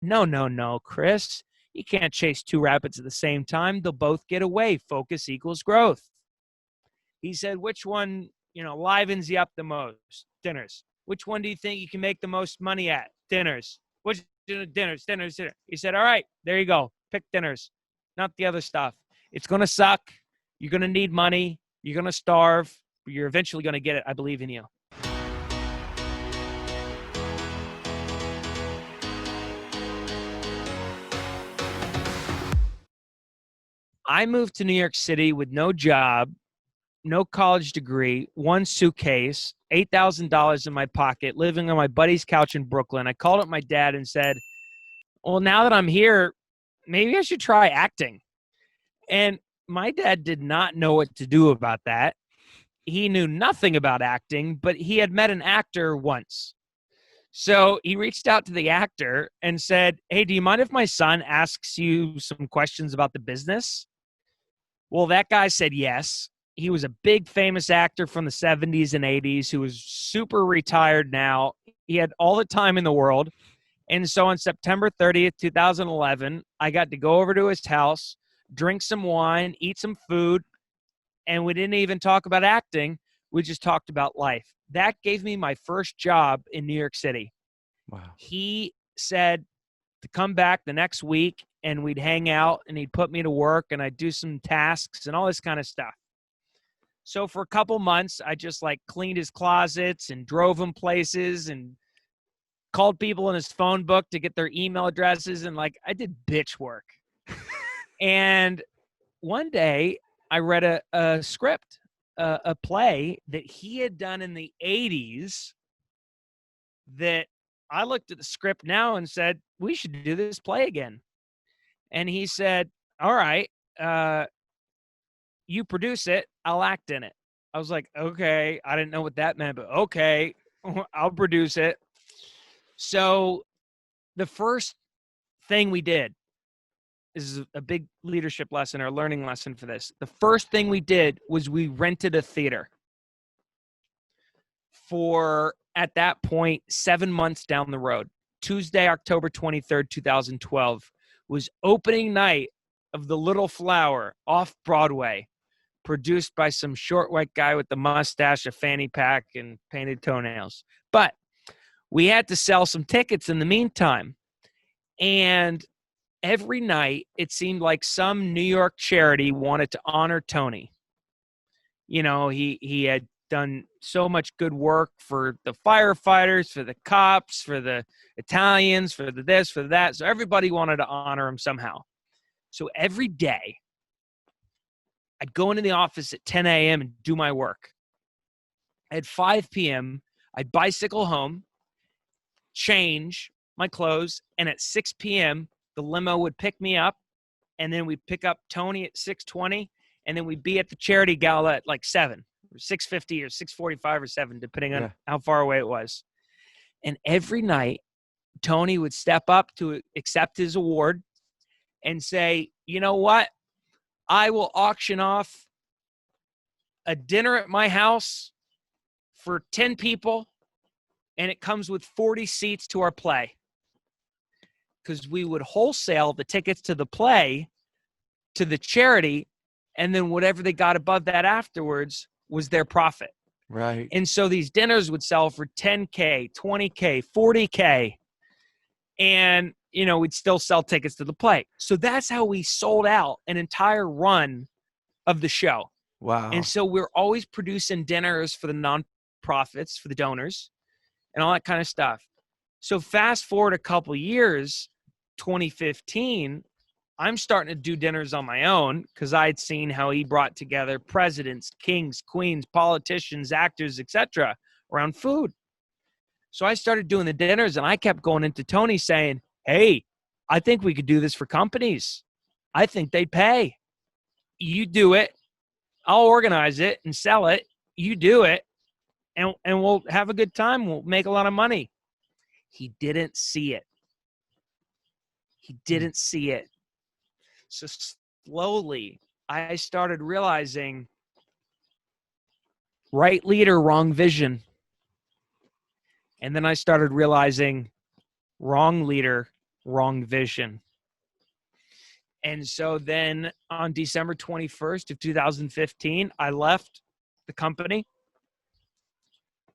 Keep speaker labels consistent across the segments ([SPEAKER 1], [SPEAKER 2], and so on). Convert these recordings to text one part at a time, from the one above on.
[SPEAKER 1] No, no, no, Chris. You can't chase two rabbits at the same time. They'll both get away. Focus equals growth. He said, which one, livens you up the most? Dinners. Which one do you think you can make the most money at? Dinners. Which dinners? He said, all right, there you go. Pick dinners, not the other stuff. It's going to suck. You're going to need money. You're going to starve. But you're eventually going to get it. I believe in you. I moved to New York City with no job, no college degree, one suitcase, $8,000 in my pocket, living on my buddy's couch in Brooklyn. I called up my dad and said, well, now that I'm here, maybe I should try acting. And my dad did not know what to do about that. He knew nothing about acting, but he had met an actor once. So he reached out to the actor and said, hey, do you mind if my son asks you some questions about the business? Well, that guy said yes. He was a big famous actor from the 70s and 80s who was super retired now. He had all the time in the world. And so on September 30th, 2011, I got to go over to his house, drink some wine, eat some food, and we didn't even talk about acting. We just talked about life. That gave me my first job in New York City.
[SPEAKER 2] Wow.
[SPEAKER 1] He said to come back the next week and we'd hang out and he'd put me to work and I'd do some tasks and all this kind of stuff. So for a couple months, I just cleaned his closets and drove him places and called people in his phone book to get their email addresses. And I did bitch work. And one day I read a script, a play that he had done in the 80s that I looked at the script now and said, we should do this play again. And he said, all right, you produce it, I'll act in it. I was like, okay, I didn't know what that meant, but okay, I'll produce it. So the first thing we did, is a big leadership lesson or learning lesson for this. The first thing we did was we rented a theater for, at that point, 7 months down the road. Tuesday, October 23rd, 2012 was opening night of The Little Flower off Broadway, produced by some short white guy with the mustache, a fanny pack, and painted toenails. But we had to sell some tickets in the meantime. And every night, it seemed like some New York charity wanted to honor Tony. He had done so much good work for the firefighters, for the cops, for the Italians, for the this, for that. So everybody wanted to honor him somehow. So every day, I'd go into the office at 10 a.m. and do my work. At 5 p.m., I'd bicycle home, change my clothes, and at 6 p.m., the limo would pick me up, and then we'd pick up Tony at 6:20, and then we'd be at the charity gala at 7, or 6:50, or 6:45, or 7, depending on how far away it was. And every night, Tony would step up to accept his award and say, you know what? I will auction off a dinner at my house for 10 people, and it comes with 40 seats to our play. Because we would wholesale the tickets to the play to the charity, and then whatever they got above that afterwards was their profit.
[SPEAKER 2] Right.
[SPEAKER 1] And so these dinners would sell for $10K, $20K, $40K, and we'd still sell tickets to the play. So that's how we sold out an entire run of the show.
[SPEAKER 2] Wow.
[SPEAKER 1] And so we're always producing dinners for the nonprofits, for the donors, and all that kind of stuff. So fast forward a couple years, 2015, I'm starting to do dinners on my own because I'd seen how he brought together presidents, kings, queens, politicians, actors, etc. around food. So I started doing the dinners, and I kept going into Tony saying, hey, I think we could do this for companies. I think they'd pay. You do it. I'll organize it and sell it. You do it, and we'll have a good time. We'll make a lot of money. He didn't see it. He didn't see it. So slowly, I started realizing right leader, wrong vision. And then I started realizing wrong leader, wrong vision. And so then on December 21st of 2015, I left the company,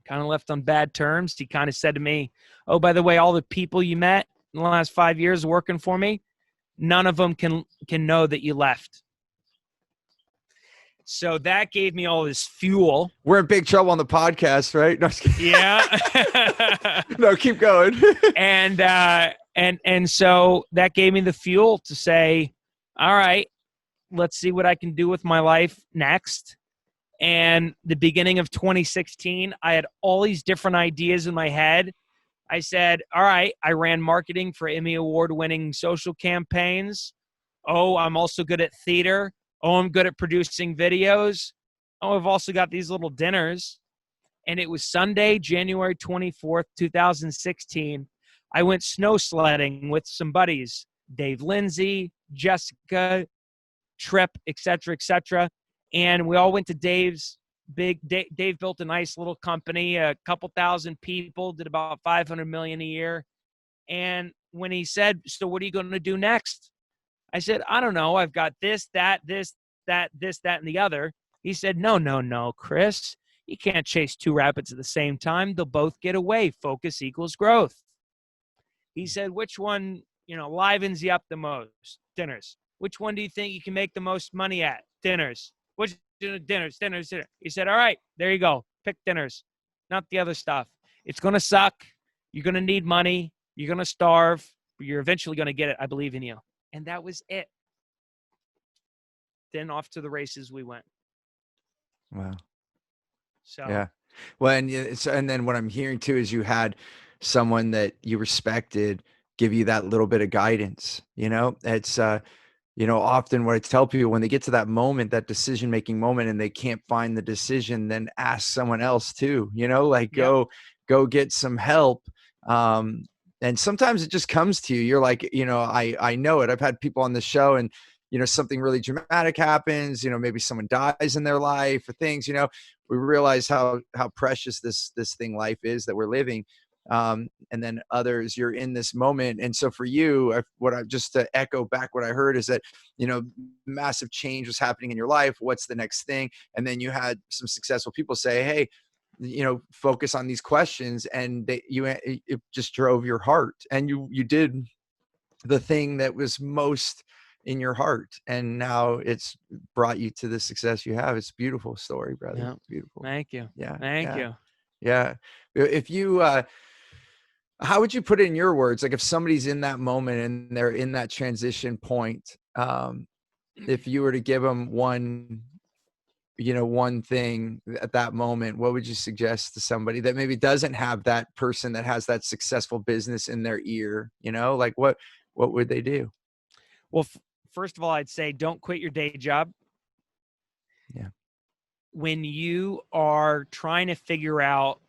[SPEAKER 1] kind of left on bad terms. He kind of said to me, oh, by the way, all the people you met in the last 5 years working for me, none of them can know that you left. So that gave me all this fuel.
[SPEAKER 2] We're in big trouble on the podcast, right? No,
[SPEAKER 1] Yeah.
[SPEAKER 2] No, keep going.
[SPEAKER 1] And so that gave me the fuel to say, all right, let's see what I can do with my life next. And the beginning of 2016, I had all these different ideas in my head. I said, all right, I ran marketing for Emmy Award-winning social campaigns. Oh, I'm also good at theater. Oh, I'm good at producing videos. Oh, I've also got these little dinners. And it was Sunday, January 24th, 2016. I went snow sledding with some buddies, Dave Lindsay, Jessica, Tripp, et cetera, and we all went to Dave's Dave built a nice little company, a couple thousand people, did about $500 million a year. And when he said, so what are you going to do next? I said, I don't know. I've got this, that, and the other. He said, no, Chris, you can't chase two rabbits at the same time. They'll both get away. Focus equals growth. He said, which one, livens you up the most? Dinners. Which one do you think you can make the most money at? Dinners. Which dinners? He said, all right, there you go. Pick dinners, not the other stuff. It's going to suck. You're going to need money. You're going to starve, but you're eventually going to get it. I believe in you. And that was it. Then off to the races we went.
[SPEAKER 2] Wow.
[SPEAKER 1] So
[SPEAKER 2] yeah. Well, and then what I'm hearing too is you had someone that you respected give you that little bit of guidance. It's often what I tell people when they get to that moment, that decision-making moment, and they can't find the decision, then ask someone else too, go get some help. And sometimes it just comes to you. You're like, I know it. I've had people on the show and, something really dramatic happens, maybe someone dies in their life or things, we realize how precious this thing life is that we're living. And then others, you're in this moment. And so for you, just to echo back what I heard is that, massive change was happening in your life. What's the next thing? And then you had some successful people say, hey, focus on these questions. And it just drove your heart. And you did the thing that was most in your heart. And now it's brought you to the success you have. It's a beautiful story, brother.
[SPEAKER 1] Yeah.
[SPEAKER 2] It's beautiful.
[SPEAKER 1] Thank you.
[SPEAKER 2] Yeah.
[SPEAKER 1] Thank you.
[SPEAKER 2] Yeah. If you, how would you put it in your words? Like if somebody's in that moment and they're in that transition point, if you were to give them one thing at that moment, what would you suggest to somebody that maybe doesn't have that person that has that successful business in their ear? Like what would they do?
[SPEAKER 1] Well, first of all, I'd say don't quit your day job.
[SPEAKER 2] Yeah.
[SPEAKER 1] When you are trying to figure out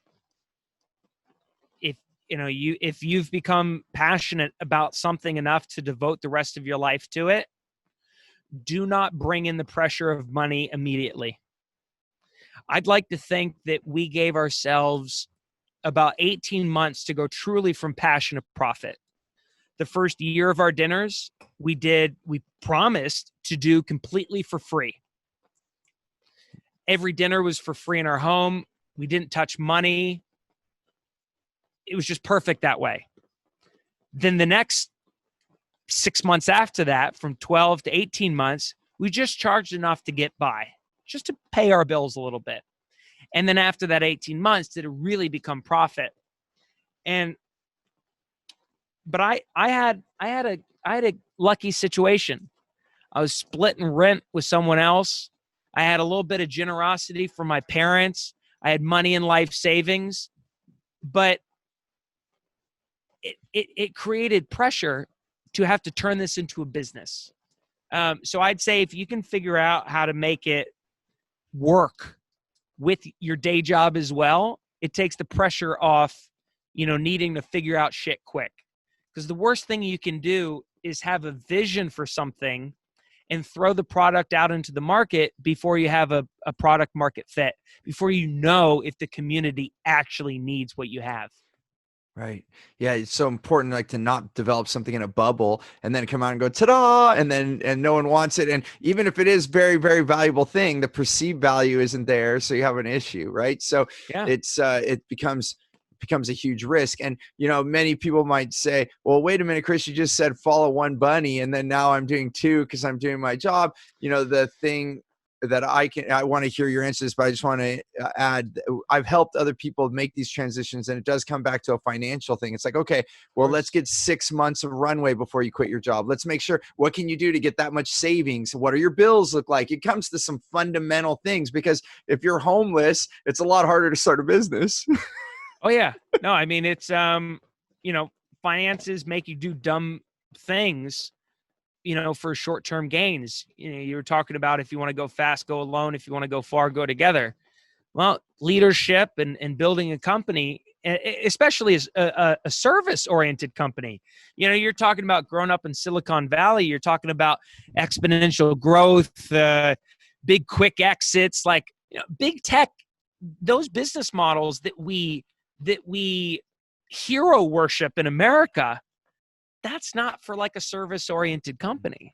[SPEAKER 1] if you've become passionate about something enough to devote the rest of your life to it, do not bring in the pressure of money immediately. I'd like to think that we gave ourselves about 18 months to go truly from passion to profit. The first year of our dinners, we promised to do completely for free. Every dinner was for free in our home. We didn't touch money. It was just perfect that way. Then the next 6 months after that, from 12 to 18 months, we just charged enough to get by, just to pay our bills a little bit. And then after that 18 months, did it really become profit? But I had a lucky situation. I was splitting rent with someone else. I had a little bit of generosity from my parents. I had money in life savings, but it created pressure to have to turn this into a business. So I'd say if you can figure out how to make it work with your day job as well, it takes the pressure off, needing to figure out shit quick. Because the worst thing you can do is have a vision for something and throw the product out into the market before you have a product market fit, before you know if the community actually needs what you have.
[SPEAKER 2] Right. Yeah, it's so important, like, to not develop something in a bubble and then come out and go ta-da, and no one wants it. And even if it is very, very valuable thing, the perceived value isn't there, so you have an issue, right? So
[SPEAKER 1] Yeah.
[SPEAKER 2] it becomes a huge risk. And many people might say, well, wait a minute, Chris, you just said follow one bunny, and then now I'm doing two because I'm doing my job. The thing that I want to hear your answers, but I just want to add, I've helped other people make these transitions, and it does come back to a financial thing. It's like, okay, well, let's get 6 months of runway before you quit your job. Let's make sure, what can you do to get that much savings? What are your bills look like? It comes to some fundamental things, because if you're homeless, it's a lot harder to start a business.
[SPEAKER 1] Oh yeah. No, I mean, it's, finances make you do dumb things, for short-term gains. You were talking about, if you want to go fast, go alone. If you want to go far, go together. Well, leadership and building a company, especially as a service-oriented company, you're talking about growing up in Silicon Valley. You're talking about exponential growth, big quick exits, like big tech. Those business models that we hero worship in America, that's not for like a service-oriented company,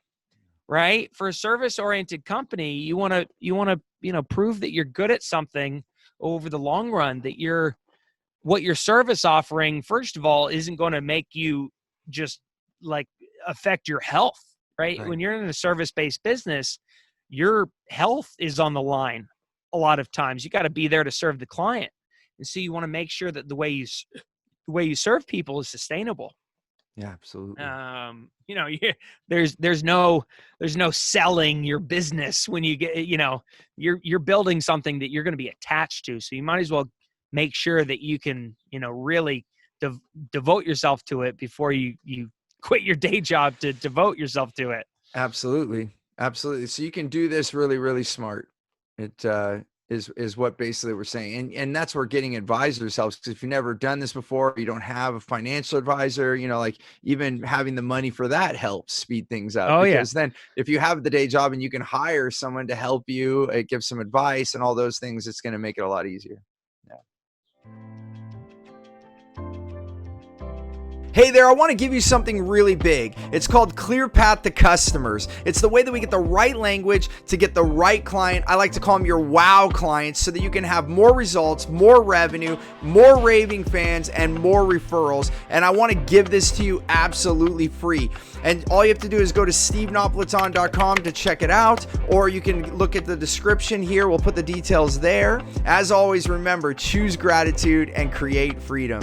[SPEAKER 1] right? For a service-oriented company, you want to prove that you're good at something over the long run, that what your service offering, first of all, isn't going to make you just like affect your health, right? When you're in a service-based business, your health is on the line. A lot of times you got to be there to serve the client. And so you want to make sure that the way you serve people is sustainable.
[SPEAKER 2] Yeah, absolutely.
[SPEAKER 1] There's no selling your business when you get, you're building something that you're going to be attached to. So you might as well make sure that you can, really devote yourself to it before you quit your day job to devote yourself to it.
[SPEAKER 2] Absolutely. Absolutely. So you can do this really, really smart. It is what basically we're saying. And that's where getting advisors helps. Because if you've never done this before, you don't have a financial advisor, like even having the money for that helps speed things up.
[SPEAKER 1] Oh, yeah.
[SPEAKER 2] Because then if you have the day job and you can hire someone to help you, give some advice and all those things, it's going to make it a lot easier. Yeah. Hey there, I want to give you something really big. It's called Clear Path to Customers. It's the way that we get the right language to get the right client. I like to call them your wow clients, so that you can have more results, more revenue, more raving fans, and more referrals. And I want to give this to you absolutely free. And all you have to do is go to stevenapolitan.com to check it out, or you can look at the description here. We'll put the details there. As always, remember, choose gratitude and create freedom.